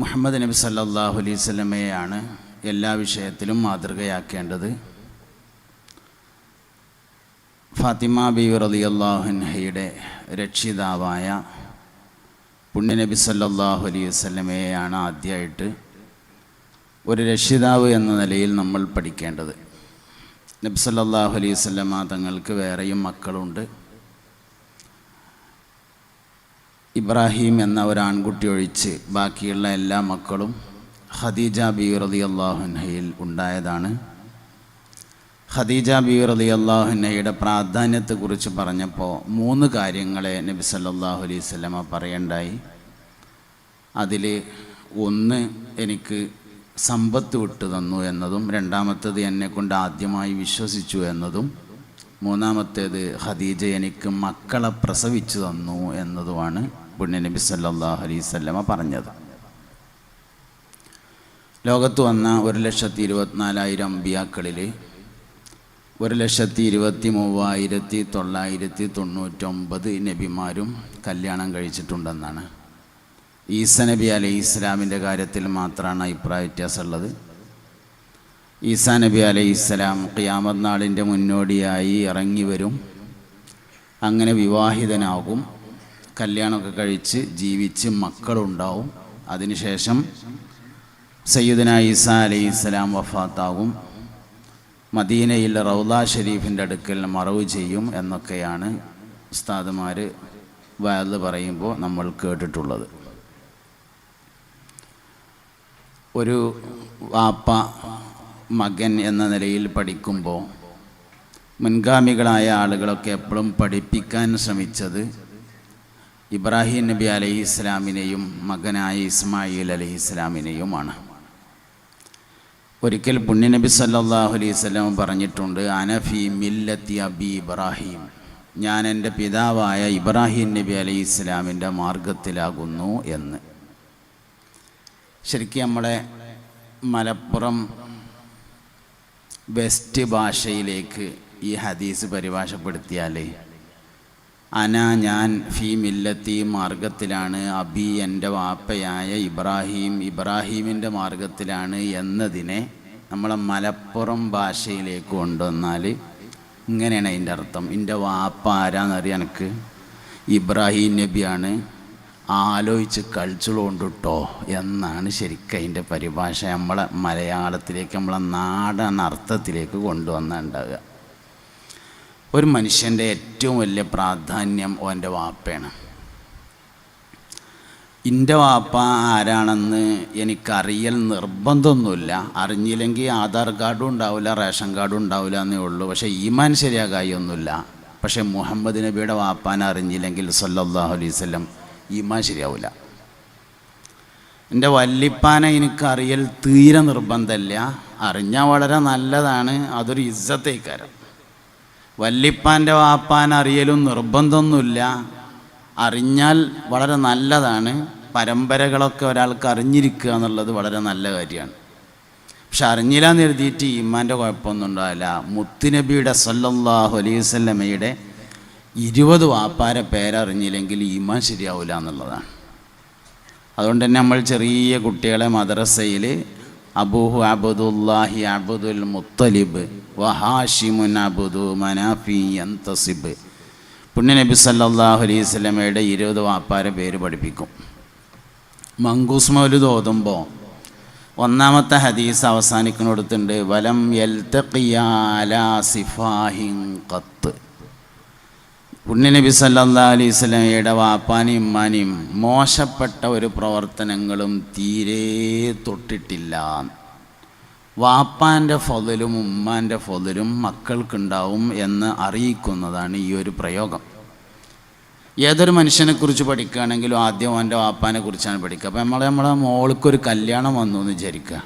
മുഹമ്മദ് നബി സല്ലല്ലാഹു അലൈഹി വസല്ലമയെയാണ് എല്ലാ വിഷയത്തിലും മാതൃകയാക്കേണ്ടത്. ഫാത്തിമ ബീവി റളിയല്ലാഹു അൻഹയുടെ രക്ഷിതാവായ പുണ്യനബി സല്ലല്ലാഹു അലൈഹി വസല്ലമയെയാണ് ആദ്യമായിട്ട് ഒരു രക്ഷിതാവ് എന്ന നിലയിൽ നമ്മൾ പഠിക്കേണ്ടത്. നബി സല്ലല്ലാഹു അലൈഹി വസല്ലമ തങ്ങൾക്ക് വേറെയും മക്കളുണ്ട്. ഇബ്രാഹിം എന്ന ഒരു ആൺകുട്ടി ഒഴിച്ച് ബാക്കിയുള്ള എല്ലാ മക്കളും ഖദീജ ബീവി റളിയല്ലാഹു അൻഹയിൽ ഉണ്ടായതാണ്. ഖദീജ ബീവി റളിയല്ലാഹു അൻഹയുടെ പ്രാധാന്യത്തെക്കുറിച്ച് പറഞ്ഞപ്പോൾ 3 കാര്യങ്ങളെ നബി സല്ലല്ലാഹു അലൈഹി വസല്ലമ പറയണ്ടായി. അതിൽ ഒന്ന് എനിക്ക് സമ്പത്ത് വിട്ടു തന്നു എന്നതും, രണ്ടാമത്തേത് എന്നെക്കൊണ്ട് ആദ്യമായി വിശ്വസിച്ചു എന്നതും, മൂന്നാമത്തേത് ഖദീജ എനിക്ക് മക്കളെ പ്രസവിച്ചു തന്നു എന്നതുമാണ് പുണ്യനബി സല്ലല്ലാഹു അലൈഹി വസല്ലമ പറഞ്ഞത്. ലോകത്ത് വന്ന 1,24,000 അമ്പിയാക്കളിൽ 1,23,999 നബിമാരും കല്യാണം കഴിച്ചിട്ടുണ്ടെന്നാണ്. ഈസ നബി അലൈഹി ഇസ്ലാമിൻ്റെ കാര്യത്തിൽ മാത്രമാണ് അഭിപ്രായ വ്യത്യാസമുള്ളത്. ഈസാ നബി അലൈഹി ഇസ്ലാം ഖിയാമത്ത് നാളിൻ്റെ മുന്നോടിയായി ഇറങ്ങി വരും. അങ്ങനെ വിവാഹിതനാകും, കല്യാണമൊക്കെ കഴിച്ച് ജീവിച്ച് മക്കളുണ്ടാവും. അതിനുശേഷം സയ്യിദുന ഈസാ അലൈഹി ഇസ്ലാം വഫാത്താകും. മദീനയിൽ റൗള ഷരീഫിൻ്റെ അടുക്കൽ മറവ് ചെയ്യും എന്നൊക്കെയാണ് ഉസ്താദുമാർ വഅദ് പറയുമ്പോൾ നമ്മൾ കേട്ടിട്ടുള്ളത്. ഒരു വാപ്പ മകൻ എന്ന നിലയിൽ പഠിക്കുമ്പോൾ മുൻഗാമികളായ ആളുകളൊക്കെ എപ്പോഴും പഠിപ്പിക്കാൻ ശ്രമിച്ചത് ഇബ്രാഹിം നബി അലൈഹി ഇസ്ലാമിനെയും മകനായ ഇസ്മായിൽ അലൈഹി ഇസ്ലാമിനെയുമാണ്. ഒരിക്കൽ പുണ്യനബി സല്ലല്ലാഹു അലൈഹി വസല്ലം പറഞ്ഞിട്ടുണ്ട്, അനഫി മില്ലത്തി അബി ഇബ്രാഹിം, ഞാൻ എൻ്റെ പിതാവായ ഇബ്രാഹിം നബി അലൈഹി ഇസ്ലാമിൻ്റെ മാർഗത്തിലാകുന്നു എന്ന്. ശരിക്കും നമ്മളെ മലപ്പുറം വെസ്റ്റ് ഭാഷയിലേക്ക് ഈ ഹദീസ് പരിഭാഷപ്പെടുത്തിയാൽ ഞാൻ ഫീ മില്ലത്തി മാർഗത്തിലാണ്, അബി എൻ്റെ വാപ്പയായ ഇബ്രാഹീമിൻ്റെ മാർഗത്തിലാണ് എന്നതിനെ നമ്മളെ മലപ്പുറം ഭാഷയിലേക്ക് കൊണ്ടുവന്നാൽ ഇങ്ങനെയാണ് അതിൻ്റെ അർത്ഥം. എൻ്റെ വാപ്പ ആരാന്നറിയാൻ എനിക്ക് ഇബ്രാഹിം നബിയാണ്, ആലോചിച്ച് കളിച്ചുകൊണ്ട് കേട്ടോ എന്നാണ് ശരിക്കും അതിൻ്റെ പരിഭാഷ. നമ്മളെ മലയാളത്തിലേക്ക്, നമ്മളെ നാടൻ അർത്ഥത്തിലേക്ക് കൊണ്ടുവന്നുണ്ടാവുക. ഒരു മനുഷ്യൻ്റെ ഏറ്റവും വലിയ പ്രാധാന്യം ഓൻ്റെ വാപ്പയാണ്. എൻ്റെ വാപ്പ ആരാണെന്ന് എനിക്കറിയൽ നിർബന്ധമൊന്നുമില്ല. അറിഞ്ഞില്ലെങ്കിൽ ആധാർ കാർഡും ഉണ്ടാവില്ല, റേഷൻ കാർഡും ഉണ്ടാവില്ല എന്നേ ഉള്ളൂ. പക്ഷേ ഈമാൻ ശരിയാകായൊന്നുമില്ല. പക്ഷേ മുഹമ്മദ് നബിയുടെ വാപ്പാനെ അറിഞ്ഞില്ലെങ്കിൽ സല്ലല്ലാഹു അലൈഹി വസല്ലം ഈമാൻ ശരിയാവില്ല. എൻ്റെ വല്ലിപ്പാനെ എനിക്കറിയൽ തീരെ നിർബന്ധമില്ല. അറിഞ്ഞാൽ വളരെ നല്ലതാണ്, അതൊരു ഇസ്സത്തേക്കാരം. വല്ലിപ്പാൻ്റെ വാപ്പാനെ അറിയലും നിർബന്ധമൊന്നുമില്ല, അറിഞ്ഞാൽ വളരെ നല്ലതാണ്. പരമ്പരകളൊക്കെ ഒരാൾക്ക് അറിഞ്ഞിരിക്കുക എന്നുള്ളത് വളരെ നല്ല കാര്യമാണ്. പക്ഷെ അറിഞ്ഞില്ല എന്ന് എഴുതിയിട്ട് ഈമാൻ്റെ കുഴപ്പമൊന്നും ഉണ്ടാവില്ല. മുത്തുനബിയുടെ സല്ലല്ലാഹു അലൈഹി വസല്ലമയുടെ 20 വാപ്പാരെ പേരറിഞ്ഞില്ലെങ്കിൽ ഈമാൻ ശരിയാവില്ല എന്നുള്ളതാണ്. അതുകൊണ്ട് തന്നെ നമ്മൾ ചെറിയ കുട്ടികളെ മദ്രസയിൽ അബൂഹു അബ്ദുല്ലാഹി അബ്ദുൽ മുത്തലിബ് വഹാഷിമുൻ അബ്ദു മനാഫി യന്തസിബ്, പുണ്യനബി സല്ലല്ലാഹു അലൈഹി വസല്ലമയുടെ 20 വാപ്പാരെ പേര് പഠിപ്പിക്കും. മങ്കൂസ് മൗലിദ് ഓതുമ്പോൾ 1-ാമത്തെ ഹദീസ് അവസാനിക്കുന്നിടത്തുണ്ട്, വലം യൽതഖിയാ അലാ സിഫാഹിൻ ഖത്ത്, പുണ്യനബി സല്ലല്ലാഹു അലൈഹി വസല്ലമയുടെ വാപ്പാനെയും ഉമ്മാനെയും മോശപ്പെട്ട ഒരു പ്രവർത്തനങ്ങളും തീരെ തൊട്ടിട്ടില്ല. വാപ്പാൻ്റെ ഫضലും ഉമ്മാൻ്റെ ഫضലും മക്കൾക്കുണ്ടാവും എന്ന് അറിയിക്കുന്നതാണ് ഈ ഒരു പ്രയോഗം. ഏതൊരു മനുഷ്യനെക്കുറിച്ച് പഠിക്കുകയാണെങ്കിലും ആദ്യം അവൻ്റെ വാപ്പാനെ കുറിച്ചാണ് പഠിക്കുക. അപ്പോൾ നമ്മളെ മോൾക്കൊരു കല്യാണം വന്നു എന്ന് വിചാരിക്കുക.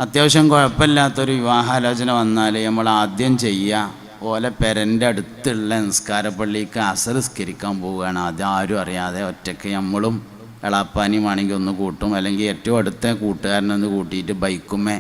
അത്യാവശ്യം കുഴപ്പമില്ലാത്തൊരു വിവാഹാലോചന വന്നാൽ നമ്മൾ ആദ്യം ചെയ്യുക, ഓലെ പെരൻ്റെ അടുത്തുള്ള നിസ്കാരപ്പള്ളിക്ക് അസർ നിസ്കരിക്കാൻ പോവുകയാണ്. ആദ്യം ആരും അറിയാതെ ഒറ്റയ്ക്ക് നമ്മളും എളാപ്പാനിയും ആണെങ്കിൽ ഒന്ന് കൂട്ടും, അല്ലെങ്കിൽ ഏറ്റവും അടുത്ത കൂട്ടുകാരനൊന്ന് കൂട്ടിയിട്ട് ബൈക്കുമ്മേ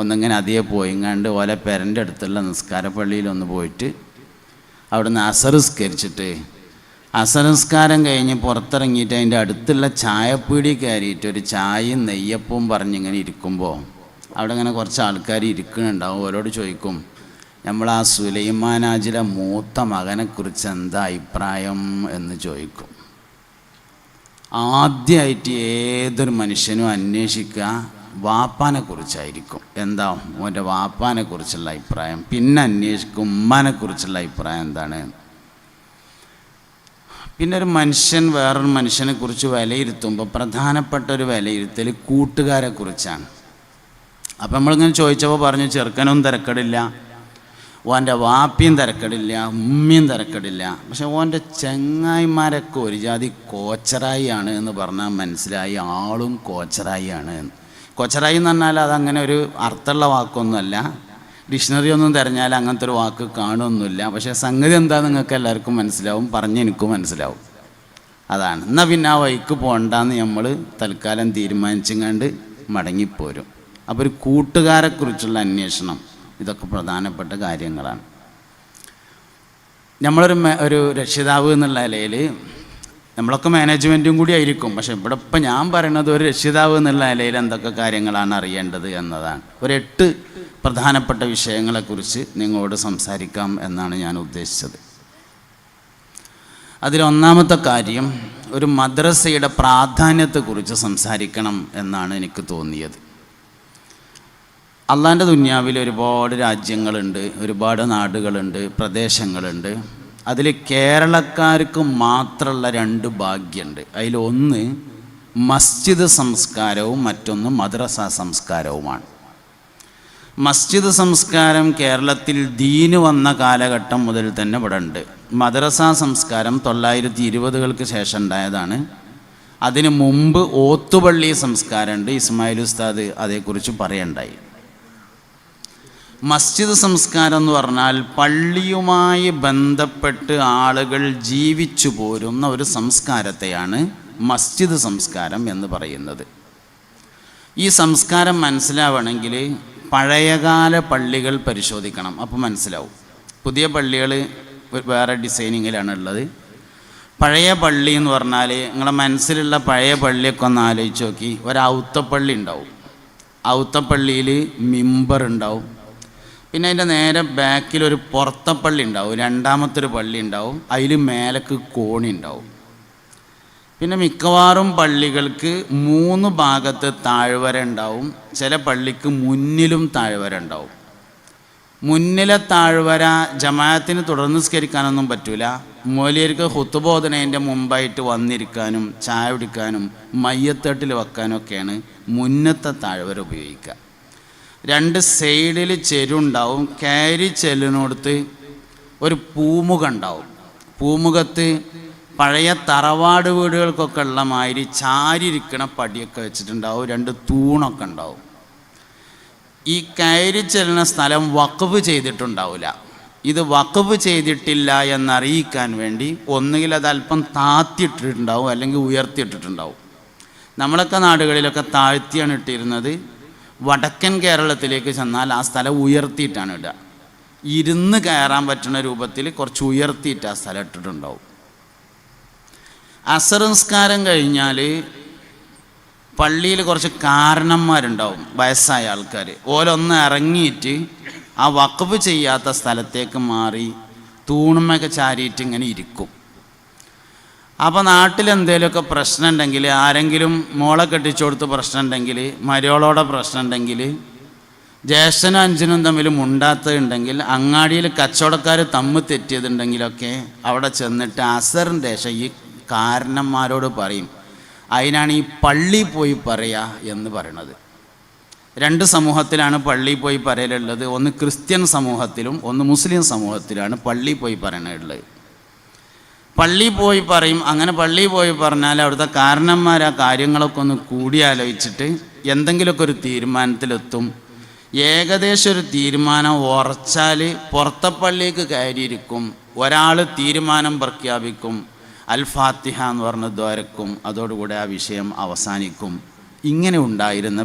ഒന്നിങ്ങനെ അതിയെ പോയിങ്ങാണ്ട് ഓലെ പെരൻ്റെ അടുത്തുള്ള നിസ്കാരപ്പള്ളിയിലൊന്ന് പോയിട്ട് അവിടെ നിന്ന് അസർ നിസ്കരിച്ചിട്ട് അസംസ്കാരം കഴിഞ്ഞ് പുറത്തിറങ്ങിയിട്ട് അതിൻ്റെ അടുത്തുള്ള ചായപ്പീടി കയറിയിട്ട് ഒരു ചായയും നെയ്യപ്പവും പറഞ്ഞിങ്ങനെ ഇരിക്കുമ്പോൾ അവിടെ ഇങ്ങനെ കുറച്ച് ആൾക്കാർ ഇരിക്കുന്നുണ്ടാവും. അവരോട് ചോദിക്കും, നമ്മൾ ആ സുലൈമാനാജിലെ മൂത്ത മകനെക്കുറിച്ച് എന്താ അഭിപ്രായം എന്ന് ചോദിക്കും. ആദ്യമായിട്ട് ഏതൊരു മനുഷ്യനും അന്വേഷിക്കുക വാപ്പാനെ കുറിച്ചായിരിക്കും. എന്താ മോൻ്റെ വാപ്പാനെ കുറിച്ചുള്ള അഭിപ്രായം. പിന്നെ അന്വേഷിക്കും ഉമ്മാനെ കുറിച്ചുള്ള അഭിപ്രായം എന്താണ്. പിന്നെ ഒരു മനുഷ്യൻ വേറൊരു മനുഷ്യനെ കുറിച്ച് വിലയിരുത്തുമ്പോൾ പ്രധാനപ്പെട്ട ഒരു വിലയിരുത്തൽ കൂട്ടുകാരെ കുറിച്ചാണ്. അപ്പം നമ്മളിങ്ങനെ ചോദിച്ചപ്പോൾ പറഞ്ഞു ചെറുക്കനും തിരക്കടില്ല, ഓൻ്റെ വാപ്പിയും തിരക്കടില്ല, ഉമ്മയും തിരക്കടില്ല. പക്ഷെ ഓൻ്റെ ചങ്ങായിമാരൊക്കെ ഒരു ജാതി കോച്ചറായിയാണ് എന്ന് പറഞ്ഞാൽ മനസ്സിലായി ആളും കോച്ചറായിയാണ്. കോച്ചറായി എന്ന് പറഞ്ഞാൽ അതങ്ങനെ ഒരു അർത്ഥമുള്ള വാക്കൊന്നുമല്ല. ഡിക്ഷണറി ഒന്നും തിരഞ്ഞാൽ അങ്ങനത്തെ ഒരു വാക്ക് കാണുമൊന്നുമില്ല. പക്ഷേ സംഗതി എന്താ നിങ്ങൾക്ക് എല്ലാവർക്കും മനസ്സിലാവും, പറഞ്ഞ് എനിക്കും മനസ്സിലാവും. അതാണ്. എന്നാൽ പിന്നെ ആ വഴിക്ക് പോകണ്ടെന്ന് നമ്മൾ തൽക്കാലം തീരുമാനിച്ചങ്ങാണ്ട് മടങ്ങിപ്പോരും. അപ്പോൾ ഒരു കൂട്ടുകാരെക്കുറിച്ചുള്ള അന്വേഷണം, ഇതൊക്കെ പ്രധാനപ്പെട്ട കാര്യങ്ങളാണ്. നമ്മളൊരു രക്ഷിതാവ് എന്നുള്ള നിലയിൽ നമ്മളൊക്കെ മാനേജ്മെൻറ്റും കൂടി ആയിരിക്കും. പക്ഷെ ഇവിടെ ഇപ്പം ഞാൻ പറയുന്നത് ഒരു രക്ഷിതാവ് എന്നുള്ള നിലയിൽ എന്തൊക്കെ കാര്യങ്ങളാണ് അറിയേണ്ടത് എന്നതാണ്. ഒരു 8 പ്രധാനപ്പെട്ട വിഷയങ്ങളെക്കുറിച്ച് നിങ്ങളോട് സംസാരിക്കാം എന്നാണ് ഞാൻ ഉദ്ദേശിച്ചത്. അതിലൊന്നാമത്തെ കാര്യം ഒരു മദ്രസയുടെ പ്രാധാന്യത്തെക്കുറിച്ച് സംസാരിക്കണം എന്നാണ് എനിക്ക് തോന്നിയത്. അള്ളാൻ്റെ ദുനിയാവിൽ ഒരുപാട് രാജ്യങ്ങളുണ്ട്, ഒരുപാട് നാടുകളുണ്ട്, പ്രദേശങ്ങളുണ്ട്. അതിൽ കേരളക്കാർക്ക് മാത്രമുള്ള 2 ഭാഗ്യമുണ്ട്. അതിലൊന്ന് മസ്ജിദ് സംസ്കാരവും മറ്റൊന്ന് മദ്രസ സംസ്കാരവുമാണ്. മസ്ജിദ് സംസ്കാരം കേരളത്തിൽ ദീന് വന്ന കാലഘട്ടം മുതൽ തന്നെ ഇവിടെ ഉണ്ട്. മദ്രസ സംസ്കാരം 920-കൾക്ക് ശേഷം ഉണ്ടായതാണ്. അതിനു മുമ്പ് ഓത്തുപള്ളി സംസ്കാരമുണ്ട്. ഇസ്മായിൽ ഉസ്താദ് അതേക്കുറിച്ച് പറയണ്ടായി. മസ്ജിദ് സംസ്കാരം എന്ന് പറഞ്ഞാൽ പള്ളിയുമായി ബന്ധപ്പെട്ട് ആളുകൾ ജീവിച്ചു പോരുന്ന ഒരു സംസ്കാരത്തെയാണ് മസ്ജിദ് സംസ്കാരം എന്ന് പറയുന്നത്. ഈ സംസ്കാരം മനസ്സിലാവണമെങ്കിൽ പഴയകാല പള്ളികൾ പരിശോധിക്കണം. അപ്പോൾ മനസ്സിലാവും. പുതിയ പള്ളികൾ വേറെ ഡിസൈനിങ്ങിലാണ് ഉള്ളത്. പഴയ പള്ളി എന്ന് പറഞ്ഞാൽ നിങ്ങളെ മനസ്സിലുള്ള പഴയ പള്ളിയൊക്കെ ഒന്ന് ആലോചിച്ച് നോക്കി. ഔത്തപ്പള്ളി ഉണ്ടാവും. ഔത്തപ്പള്ളിയിൽ മിമ്പർ ഉണ്ടാവും. പിന്നെ അതിൻ്റെ നേരെ ബാക്കിലൊരു പുറത്തപ്പള്ളി ഉണ്ടാവും, രണ്ടാമത്തൊരു പള്ളി ഉണ്ടാവും, അതിൽ മേലേക്ക് കോണി ഉണ്ടാവും. പിന്നെ മിക്കവാറും പള്ളികൾക്ക് 3 ഭാഗത്ത് താഴ്വര ഉണ്ടാവും. ചില പള്ളിക്ക് മുന്നിലും താഴ്വര ഉണ്ടാവും. മുന്നിലെ താഴ്വര ജമാഅത്തിന് തുടർന്ന് നിസ്കരിക്കാനൊന്നും പറ്റൂല. മൗലവിക്ക് ഖുത്ബ ഓതുന്നതിൻ്റെ മുമ്പായിട്ട് വന്നിരിക്കാനും ചായ കുടിക്കാനും മയ്യത്തട്ടിൽ വെക്കാനൊക്കെയാണ് മുന്നത്തെ താഴ്വര ഉപയോഗിക്കുക. 2 സൈഡിൽ ചെരുണ്ടാവും. കയറി ചെല്ലിനോടത്ത് ഒരു പൂമുഖ ഉണ്ടാവും. പൂമുഖത്ത് പഴയ തറവാട് വീടുകൾക്കൊക്കെ ഉള്ള മാതിരി ചാരിയിരിക്കണ പടിയൊക്കെ വെച്ചിട്ടുണ്ടാവും. 2 തൂണൊക്കെ ഉണ്ടാവും. ഈ കയറി ചെല്ലുന്ന സ്ഥലം വഖഫ് ചെയ്തിട്ടുണ്ടാവില്ല. ഇത് വഖഫ് ചെയ്തിട്ടില്ല എന്നറിയിക്കാൻ വേണ്ടി ഒന്നുകിൽ അത് അല്പം താത്തിയിട്ടിട്ടുണ്ടാവും, അല്ലെങ്കിൽ ഉയർത്തിയിട്ടിട്ടുണ്ടാവും. നമ്മളൊക്കെ നാടുകളിലൊക്കെ താഴ്ത്തിയാണ് ഇട്ടിരുന്നത്. വടക്കൻ കേരളത്തിലേക്ക് ചെന്നാൽ ആ സ്ഥലം ഉയർത്തിയിട്ടാണ് ഇടുക. ഇരുന്ന് കയറാൻ പറ്റുന്ന രൂപത്തിൽ കുറച്ച് ഉയർത്തിയിട്ട് ആ സ്ഥലം ഇട്ടിട്ടുണ്ടാവും. അസർ നിസ്കാരം കഴിഞ്ഞാൽ പള്ളിയിൽ കുറച്ച് കാരണന്മാരുണ്ടാവും, വയസ്സായ ആൾക്കാർ. ഓലൊന്ന് ഇറങ്ങിയിട്ട് ആ വഖഫ് ചെയ്യാത്ത സ്ഥലത്തേക്ക് മാറി തൂണുമൊക്കെ ചാരിയിട്ട് ഇങ്ങനെ ഇരിക്കും. അപ്പോൾ നാട്ടിലെന്തെങ്കിലുമൊക്കെ പ്രശ്നം ഉണ്ടെങ്കിൽ, ആരെങ്കിലും മോളെ കെട്ടിച്ചു കൊടുത്ത് പ്രശ്നം ഉണ്ടെങ്കിൽ, മരോളോടെ പ്രശ്നം ഉണ്ടെങ്കിൽ, ജ്യേഷ്ഠനും അഞ്ചനും തമ്മിൽ മുണ്ടാത്തതുണ്ടെങ്കിൽ, അങ്ങാടിയിൽ കച്ചവടക്കാർ തമ്മിൽ തെറ്റിയതുണ്ടെങ്കിലൊക്കെ അവിടെ ചെന്നിട്ട് അസറിൻ്റെ ശേഷം ഈ കാരണന്മാരോട് പറയും. അതിനാണ് ഈ പള്ളി പോയി പറയുക എന്ന് പറയണത്. 2 സമൂഹത്തിലാണ് പള്ളി പോയി പറയലുള്ളത്. ഒന്ന് ക്രിസ്ത്യൻ സമൂഹത്തിലും ഒന്ന് മുസ്ലിം സമൂഹത്തിലാണ് പള്ളി പോയി പറയണുള്ളത്. പള്ളി പോയി പറയും. അങ്ങനെ പള്ളി പോയി പറഞ്ഞാൽ അവിടുത്തെ കാരണന്മാർ ആ കാര്യങ്ങളൊക്കെ ഒന്ന് കൂടിയാലോചിച്ചിട്ട് എന്തെങ്കിലുമൊക്കെ ഒരു തീരുമാനത്തിലെത്തും. ഏകദേശം ഒരു തീരുമാനം ഉറച്ചാൽ പുറത്തെ പള്ളിക്ക് കയറിയിരിക്കും. ഒരാൾ തീരുമാനം പ്രഖ്യാപിക്കും, അൽ ഫാത്തിഹ എന്ന് പറഞ്ഞ ദ്വാരക്കും, അതോടുകൂടെ ആ വിഷയം അവസാനിക്കും. ഇങ്ങനെ ഉണ്ടായിരുന്ന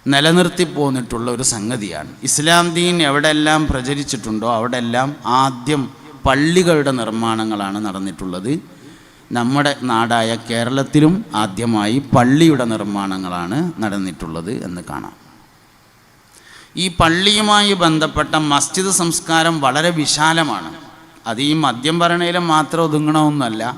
നിലനിർത്തി പോന്നിട്ടുള്ള ഒരു സംഗതിയാണ്. ഇസ്ലാം ദീൻ എവിടെല്ലാം പ്രചരിച്ചിട്ടുണ്ടോ അവിടെല്ലാം ആദ്യം പള്ളികളുടെ നിർമ്മാണങ്ങളാണ് നടന്നിട്ടുള്ളത്. നമ്മുടെ നാടായ കേരളത്തിലും ആദ്യമായി പള്ളിയുടെ നിർമ്മാണങ്ങളാണ് നടന്നിട്ടുള്ളത് എന്ന് കാണാം. ഈ പള്ളിയുമായി ബന്ധപ്പെട്ട മസ്ജിദ് സംസ്കാരം വളരെ വിശാലമാണ്. അത് ഈ മദ്യം ഭരണയിലും മാത്രം ഒതുങ്ങണമെന്നല്ല.